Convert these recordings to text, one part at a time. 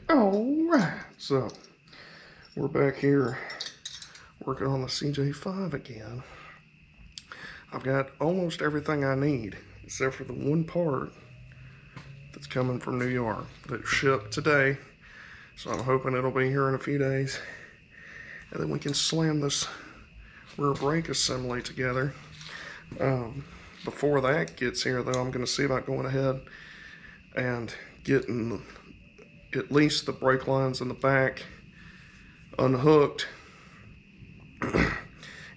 Alright, so we're back here working on the CJ5 again. I've got almost everything I need except for the one part that's coming from New York that shipped today. So I'm hoping it'll be here in a few days. And then we can slam this rear brake assembly together. Before that gets here though, I'm going to see about going ahead and getting at least the brake lines in the back unhooked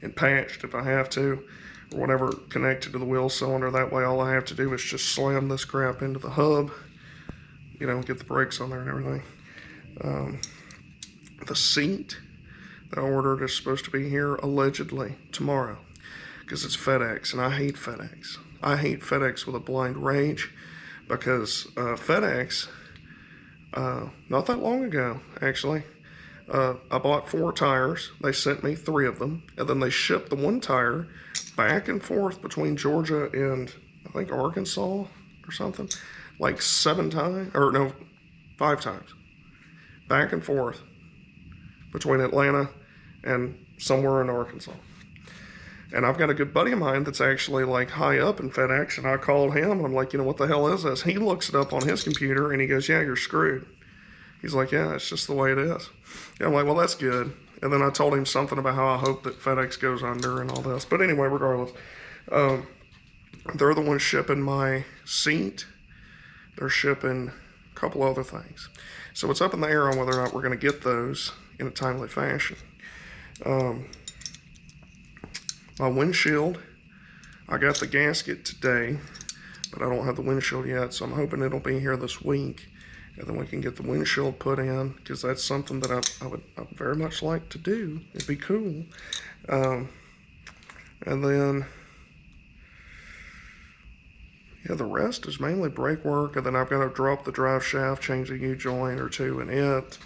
and patched if I have to, or whatever connected to the wheel cylinder. That way all I have to do is just slam this crap into the hub, you know, get the brakes on there and everything. The seat that I ordered is supposed to be here allegedly tomorrow because it's FedEx, and I hate FedEx. I hate FedEx with a blind rage because FedEx, not that long ago actually, I bought 4 tires. They sent me 3 of them, and then they shipped the 1 tire back and forth between Georgia and I think Arkansas or something, like 7 times, or no, 5 times, back and forth between Atlanta and somewhere in Arkansas. And I've got a good buddy of mine that's actually like high up in FedEx, and I called him and I'm like, you know, what the hell is this? He looks it up on his computer and he goes, yeah, you're screwed. He's like, yeah, it's just the way it is. And I'm like, well, that's good. And then I told him something about how I hope that FedEx goes under and all this. But anyway, regardless, they're the ones shipping my seat. They're shipping a couple other things. So it's up in the air on whether or not we're going to get those in a timely fashion. My windshield, I got the gasket today, but I don't have the windshield yet, so I'm hoping it'll be here this week. And then we can get the windshield put in, because that's something that I would very much like to do. It'd be cool. And then, yeah, the rest is mainly brake work. And then I've got to drop the drive shaft, change a U-joint or 2 in it.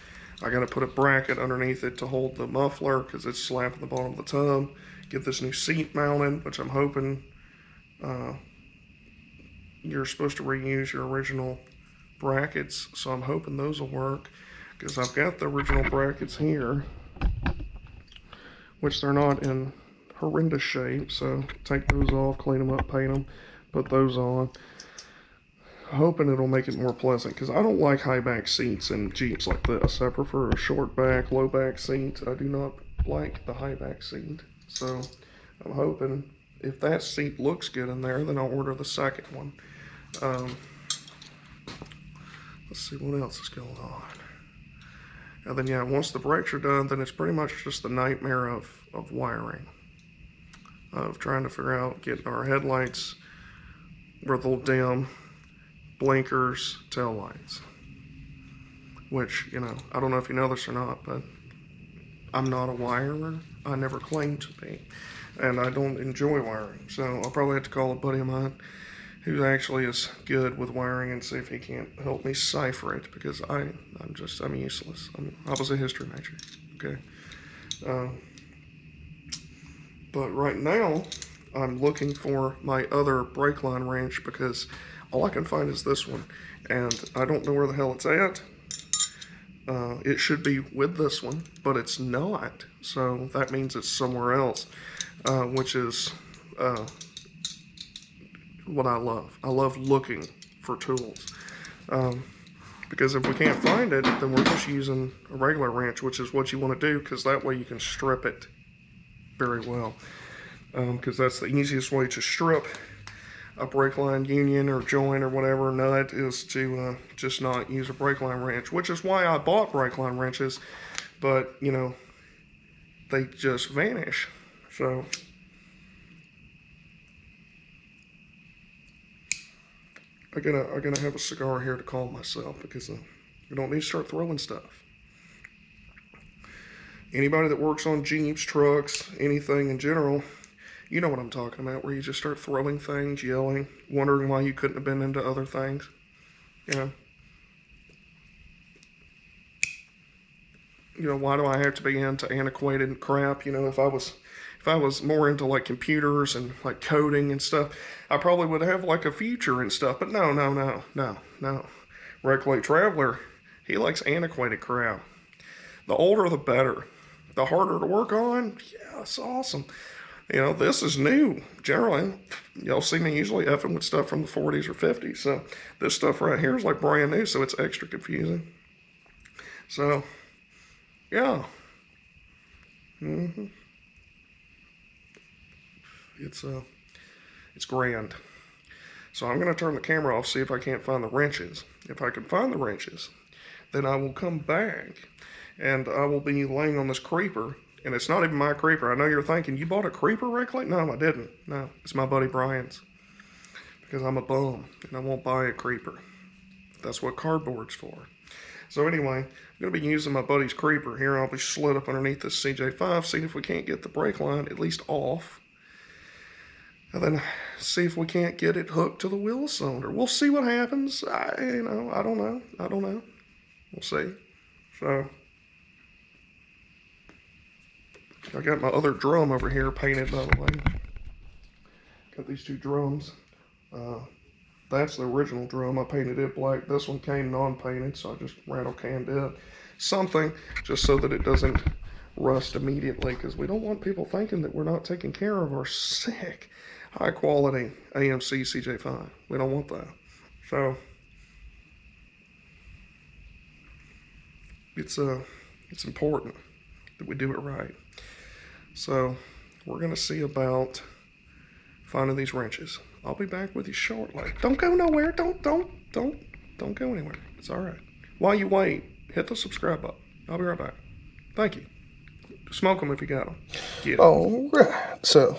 I got to put a bracket underneath it to hold the muffler, because it's slapping the bottom of the tub. Get this new seat mounted, which I'm hoping you're supposed to reuse your original brackets, so I'm hoping those will work, because I've got the original brackets here, which they're not in horrendous shape, so take those off, clean them up, paint them, put those on. Hoping it'll make it more pleasant, because I don't like high back seats in Jeeps like this. I prefer a short back, low back seat. I do not like the high back seat, so I'm hoping if that seat looks good in there, then I'll order the second one. Let's see what else is going on. And then, yeah, once the brakes are done, then it's pretty much just the nightmare of wiring. Of trying to figure out getting our headlights where they'll dim, blinkers, tail lights. Which, you know, I don't know if you know this or not, but I'm not a wirer. I never claimed to be. And I don't enjoy wiring. So I'll probably have to call a buddy of mine who actually is good with wiring and see if he can't help me cipher it, because I'm useless. I was a history major, okay? But right now, I'm looking for my other brake line wrench, because all I can find is this one, and I don't know where the hell it's at. It should be with this one, but it's not, so that means it's somewhere else, which is what I love. I love looking for tools, because if we can't find it, then we're just using a regular wrench, which is what you want to do, because that way you can strip it very well, because that's the easiest way to strip a brake line union or joint or whatever nut, is to just not use a brake line wrench, which is why I bought brake line wrenches, but you know, they just vanish. So I'm gonna have a cigar here to calm myself, because we don't need to start throwing stuff. Anybody that works on Jeeps, trucks, anything in general, you know what I'm talking about, where you just start throwing things, yelling, wondering why you couldn't have been into other things. You know, why do I have to be into antiquated crap? You know, if I was more into like computers and like coding and stuff, I probably would have like a future and stuff. But no. Wreck Lake Traveler He likes antiquated crap. The older the better. The harder to work on, yeah, it's awesome. You know, this is new. Generally, y'all see me usually effing with stuff from the 40s or 50s. So this stuff right here is like brand new, so it's extra confusing. So, yeah. It's grand. So I'm going to turn the camera off, see if I can't find the wrenches. If I can find the wrenches, then I will come back and I will be laying on this creeper. And it's not even my creeper. I know you're thinking, you bought a creeper, Reckley? No, I didn't. No, it's my buddy Brian's. Because I'm a bum and I won't buy a creeper. That's what cardboard's for. So anyway, I'm going to be using my buddy's creeper here. I'll be slid up underneath this CJ5, see if we can't get the brake line at least off. And then see if we can't get it hooked to the wheel cylinder. We'll see what happens. I don't know. We'll see. So, I got my other drum over here painted, by the way. Got these two drums. That's the original drum. I painted it black. This one came non-painted, so I just rattle canned it. Something, just so that it doesn't rust immediately, because we don't want people thinking that we're not taking care of our sick, high-quality AMC CJ5. We don't want that. So, it's important that we do it right. So, we're going to see about finding these wrenches. I'll be back with you shortly. Don't go nowhere. Don't go anywhere. It's all right. While you wait, hit the subscribe button. I'll be right back. Thank you. Smoke them if you got them. Get 'em. All right. So,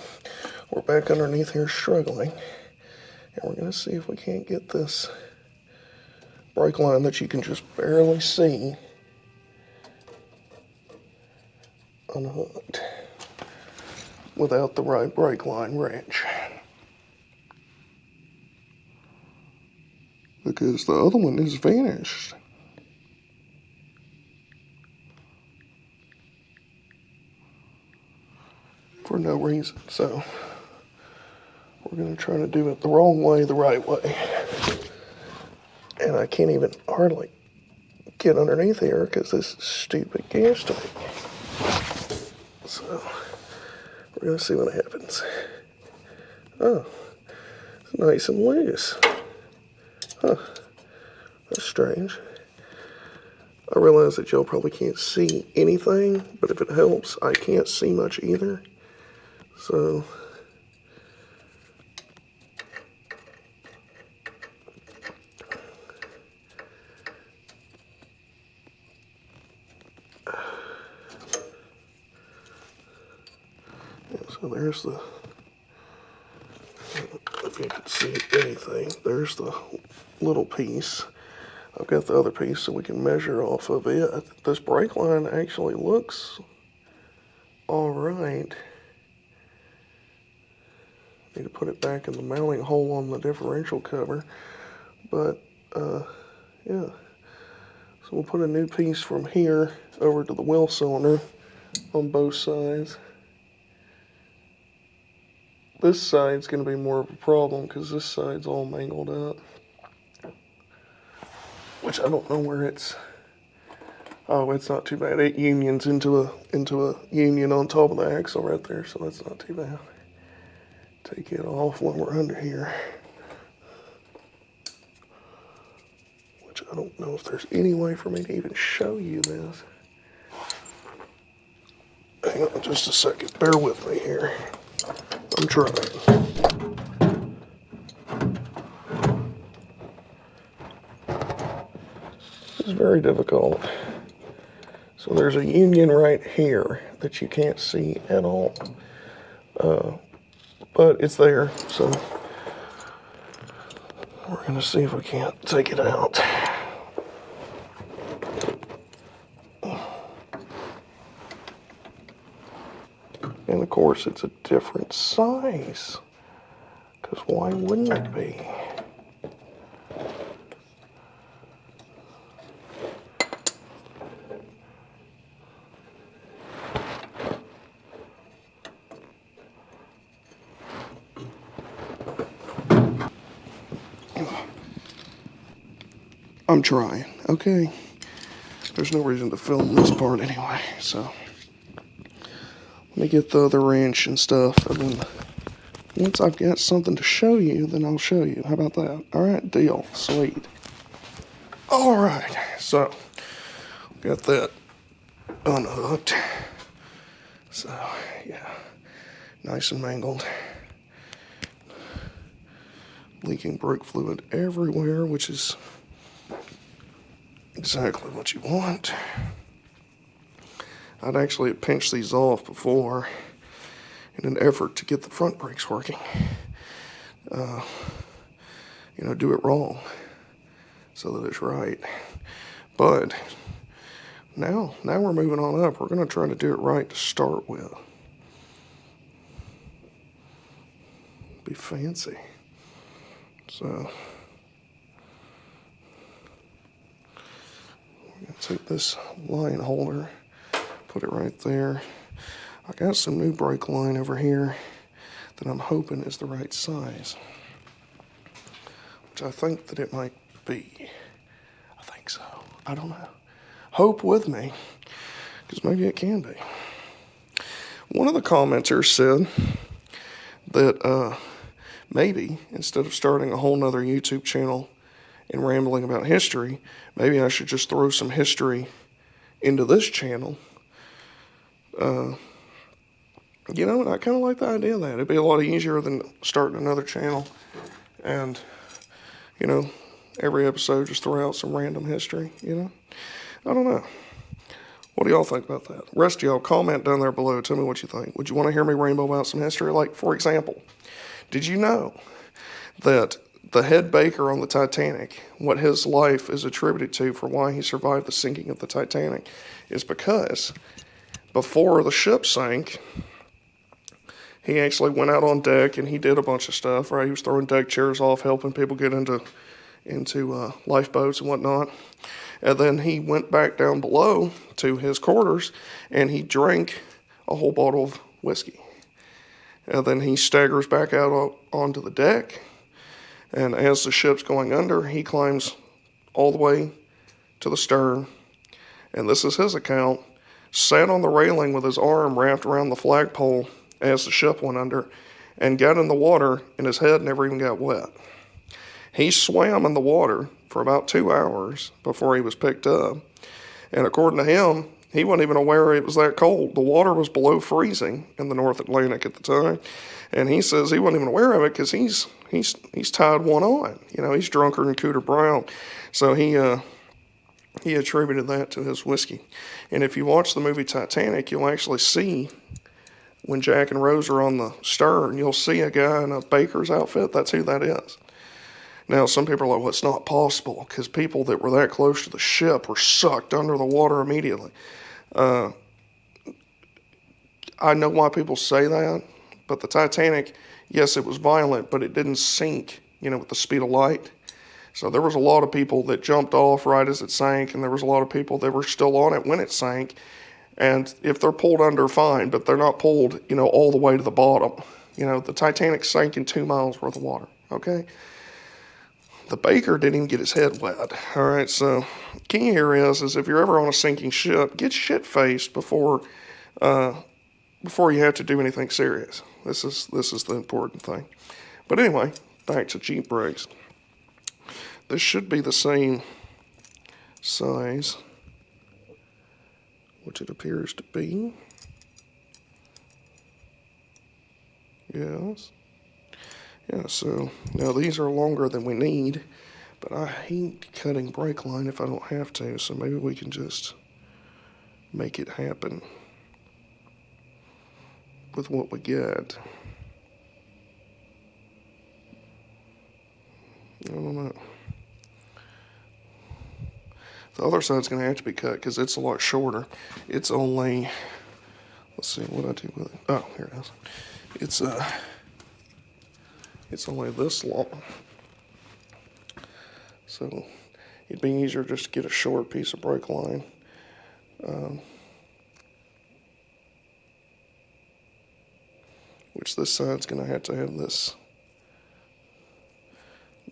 we're back underneath here struggling. And we're going to see if we can't get this brake line that you can just barely see unhooked without the right brake line wrench. Because the other one is vanished. For no reason. So, we're going to try to do it the wrong way, the right way. And I can't even hardly get underneath here because this stupid gas tank. So, we're going to see what happens. Oh, it's nice and loose. Huh, that's strange. I realize that y'all probably can't see anything, but if it helps, I can't see much either. So, so there's the, if you can see anything, there's the little piece. I've got the other piece so we can measure off of it. This brake line actually looks all right. Need to put it back in the mounting hole on the differential cover. But, yeah. So we'll put a new piece from here over to the wheel cylinder on both sides. This side's going to be more of a problem because this side's all mangled up. Which I don't know where it's. Oh, it's not too bad. It unions into a union on top of the axle right there, so that's not too bad. Take it off when we're under here. Which I don't know if there's any way for me to even show you this. Hang on just a second. Bear with me here. I'm trying. This is very difficult. So there's a union right here that you can't see at all. But it's there, so we're going to see if we can't take it out. And of course, it's a different size, because why wouldn't it be? I'm trying, okay? there's no reason to film this part anyway, so let me get the other wrench and stuff, and then once I've got something to show you, then I'll show you. How about that? Alright, deal. Sweet. Alright, so got that unhooked. So, yeah, nice and mangled. Leaking brake fluid everywhere, which is exactly what you want. I'd actually pinched these off before in an effort to get the front brakes working. Do it wrong so that it's right. But now we're moving on up. We're going to try to do it right to start with. Be fancy. So we're going to take this line holder, put it right there. I got some new brake line over here that I'm hoping is the right size, which I think that it might be. I think so. I don't know. Hope with me, because maybe it can be. One of the commenters said that maybe instead of starting a whole nother YouTube channel and rambling about history, maybe I should just throw some history into this channel. And I kind of like the idea of that. It'd be a lot easier than starting another channel and, every episode just throw out some random history, I don't know. What do y'all think about that? Rest of y'all, comment down there below. Tell me what you think. Would you want to hear me ramble about some history? Like, for example, did you know that the head baker on the Titanic, what his life is attributed to for why he survived the sinking of the Titanic, is because before the ship sank, he actually went out on deck and he did a bunch of stuff, right? He was throwing deck chairs off, helping people get into lifeboats and whatnot. And then he went back down below to his quarters and he drank a whole bottle of whiskey. And then he staggers back out onto the deck. And as the ship's going under, he climbs all the way to the stern. And this is his account. Sat on the railing with his arm wrapped around the flagpole as the ship went under and got in the water and his head never even got wet. He swam in the water for about 2 hours before he was picked up. And according to him, he wasn't even aware it was that cold. The water was below freezing in the North Atlantic at the time. And he says he wasn't even aware of it because he's tied one on. He's drunker than Cooter Brown. So he attributed that to his whiskey. And if you watch the movie Titanic, you'll actually see when Jack and Rose are on the stern, you'll see a guy in a baker's outfit. That's who that is. Now, some people are like, well, it's not possible because people that were that close to the ship were sucked under the water immediately. I know why people say that, but the Titanic, yes, it was violent, but it didn't sink, with the speed of light. So there was a lot of people that jumped off right as it sank, and there was a lot of people that were still on it when it sank. And if they're pulled under, fine, but they're not pulled, all the way to the bottom. The Titanic sank in 2 miles worth of water, okay? The baker didn't even get his head wet. All right, so key here is if you're ever on a sinking ship, get shit-faced before you have to do anything serious. This is the important thing. But anyway, back to Jeep brakes. This should be the same size, which it appears to be. Yes. Yeah, so now these are longer than we need, but I hate cutting brake line if I don't have to, so maybe we can just make it happen with what we get. I don't know. The other side's going to have to be cut because it's a lot shorter. It's only, let's see, what I do with it. Oh, here it is. It's only this long. So it'd be easier just to get a short piece of brake line. Which this side's going to have this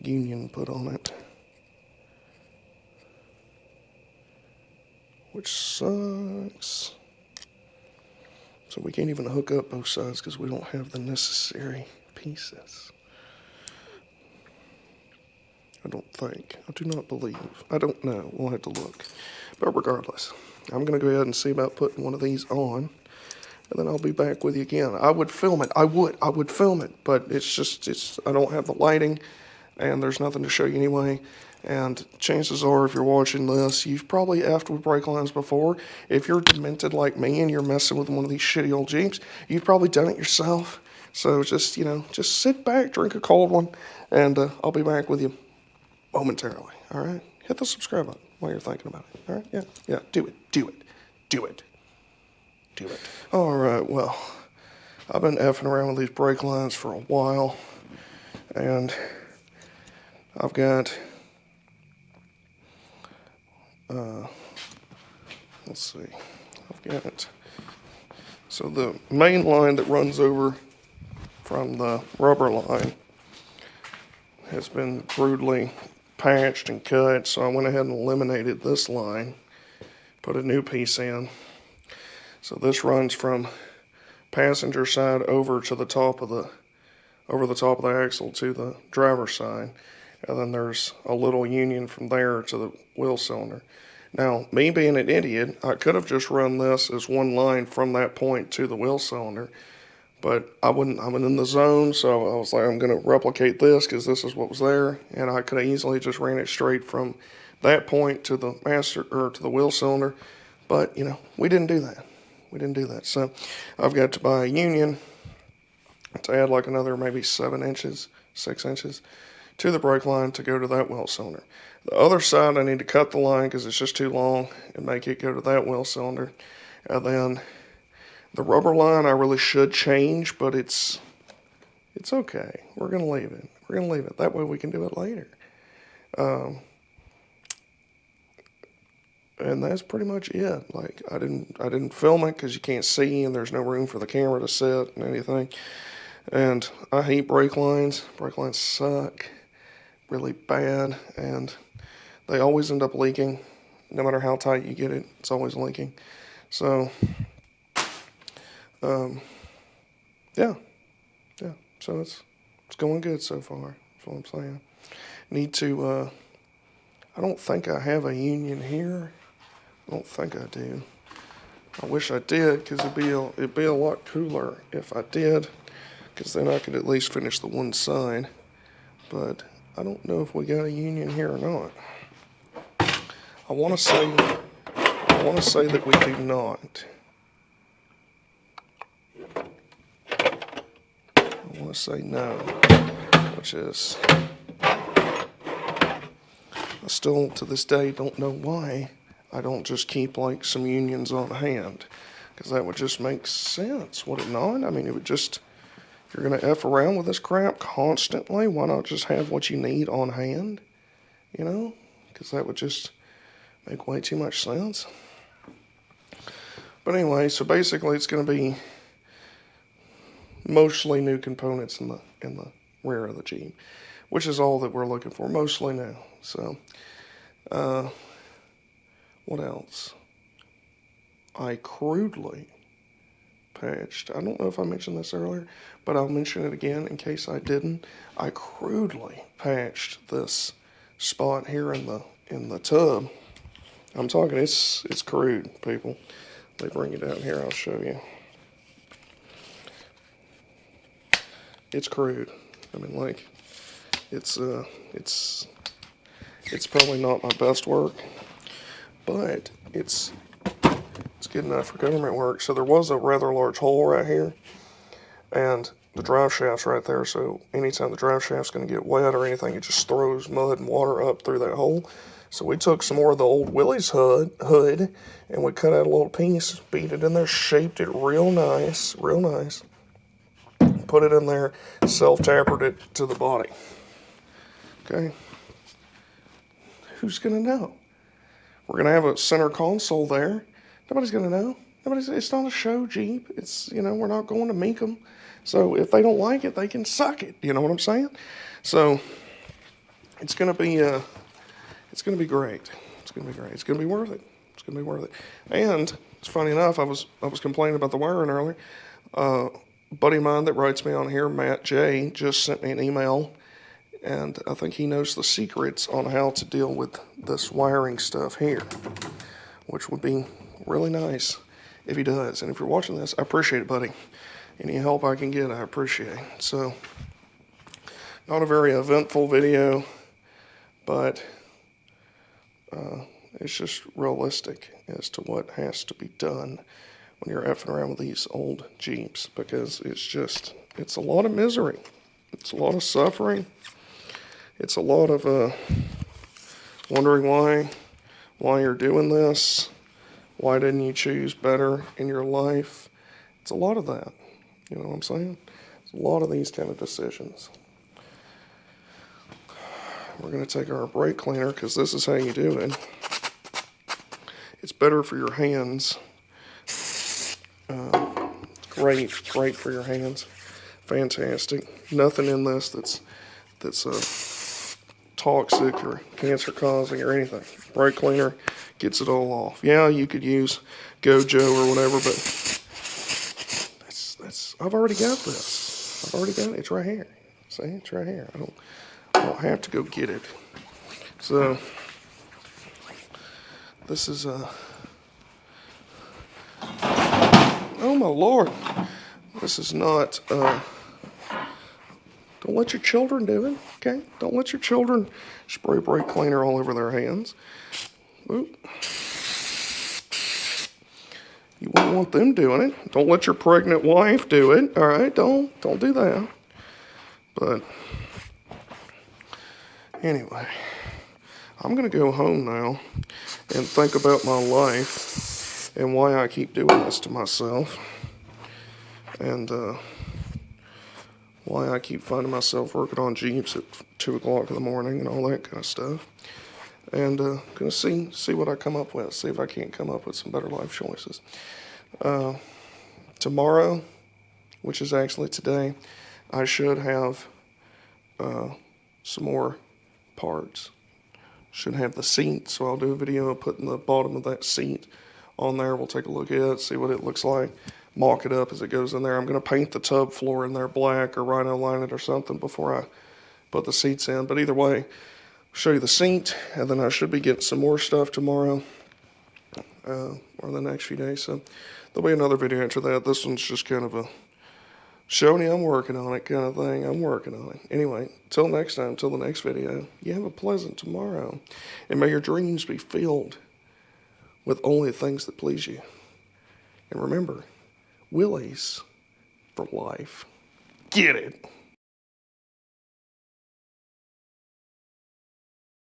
union put on it. which sucks. So we can't even hook up both sides because we don't have the necessary pieces. I don't think. I do not believe. I don't know. We'll have to look. But regardless, I'm going to go ahead and see about putting one of these on. And then I'll be back with you again. I would film it. I would film it. But I don't have the lighting. And there's nothing to show you anyway. And chances are, if you're watching this, you've probably effed with brake lines before. If you're demented like me and you're messing with one of these shitty old Jeeps, you've probably done it yourself. So just sit back, drink a cold one, and I'll be back with you momentarily. All right? Hit the subscribe button while you're thinking about it. All right? Yeah. Do it. All right, well, I've been effing around with these brake lines for a while, and I've got, let's see, so the main line that runs over from the rubber line has been brutally patched and cut, so I went ahead and eliminated this line, put a new piece in. So this runs from passenger side over to the top of the axle to the driver's side, and then there's a little union from there to the wheel cylinder. Now, me being an idiot, I could have just run this as one line from that point to the wheel cylinder, but I'm in the zone, so I was like, I'm going to replicate this because this is what was there, and I could have easily just ran it straight from that point to the to the wheel cylinder, but we didn't do that. So I've got to buy a union to add like another maybe 6 inches to the brake line to go to that wheel cylinder. The other side I need to cut the line because it's just too long and make it go to that wheel cylinder. And then the rubber line I really should change, but it's okay. We're going to leave it. That way we can do it later. And that's pretty much it. Like, I didn't film it because you can't see and there's no room for the camera to sit and anything. And I hate brake lines. Brake lines suck really bad, and they always end up leaking. No matter how tight you get it, it's always leaking. So, yeah. So it's going good so far. That's what I'm saying. Need to. I don't think I have a union here. I don't think I do. I wish I did, because it'd be a lot cooler if I did, because then I could at least finish the one side. But I don't know if we got a union here or not. I want to say that we do not. I want to say no, which is, I still to this day don't know why I don't just keep like some unions on hand, because that would just make sense, would it not? I mean, it would just, if you're going to F around with this crap constantly, why not just have what you need on hand, because that would just make way too much sense. But anyway, so basically it's going to be mostly new components in the rear of the Jeep, which is all that we're looking for, mostly new. So, what else? I crudely patched, I don't know if I mentioned this earlier, but I'll mention it again in case I didn't. I crudely patched this spot here in the tub. I'm talking, it's crude, people. Let me bring you down here, I'll show you. It's crude. I mean, like, it's probably not my best work, but it's good enough for government work. So there was a rather large hole right here, and the drive shaft's right there, so anytime the drive shaft's going to get wet or anything, it just throws mud and water up through that hole. So we took some more of the old Willys hood, and we cut out a little piece, beat it in there, shaped it real nice, put it in there, self-tapered it to the body. Okay? Who's going to know? We're going to have a center console there. Nobody's going to know. It's not a show Jeep. It's, we're not going to make them. So if they don't like it, they can suck it. You know what I'm saying? So it's going to be great. It's going to be great. It's going to be worth it. It's going to be worth it. And it's funny enough, I was complaining about the wiring earlier. A buddy of mine that writes me on here, Matt J, just sent me an email, and I think he knows the secrets on how to deal with this wiring stuff here, which would be really nice if he does. And if you're watching this, I appreciate it, buddy. Any help I can get, I appreciate. So, not a very eventful video, but it's just realistic as to what has to be done when you're effing around with these old Jeeps, because it's a lot of misery. It's a lot of suffering. It's a lot of wondering why you're doing this. Why didn't you choose better in your life? It's a lot of that. You know what I'm saying? It's a lot of these kind of decisions. We're going to take our brake cleaner, because this is how you do it. It's better for your hands. Great for your hands. Fantastic. Nothing in this that's toxic or cancer causing or anything. Brake cleaner gets it all off. Yeah, you could use Gojo or whatever, but I've already got this. I've already got it. It's right here. See, it's right here. I don't have to go get it. So this is oh my Lord. This is not don't let your children do it, okay? Don't let your children spray brake cleaner all over their hands. Oop. You won't want them doing it. Don't let your pregnant wife do it, all right? Don't do that. But anyway, I'm going to go home now and think about my life and why I keep doing this to myself, and why I keep finding myself working on Jeeps at 2 o'clock in the morning and all that kind of stuff. And going to see what I come up with, see if I can't come up with some better life choices. Tomorrow, which is actually today, I should have some more parts. Should have the seat, so I'll do a video of putting the bottom of that seat on there. We'll take a look at it, see what it looks like, mock it up as it goes in there. I'm going to paint the tub floor in there black or rhino line it or something before I put the seats in. But either way, show you the seat, and then I should be getting some more stuff tomorrow or the next few days. So there'll be another video after that. This one's just kind of a showing you I'm working on it kind of thing. I'm working on it. Anyway, till next time, till the next video, you have a pleasant tomorrow. And may your dreams be filled with only things that please you. And remember, Willie's for life. Get it.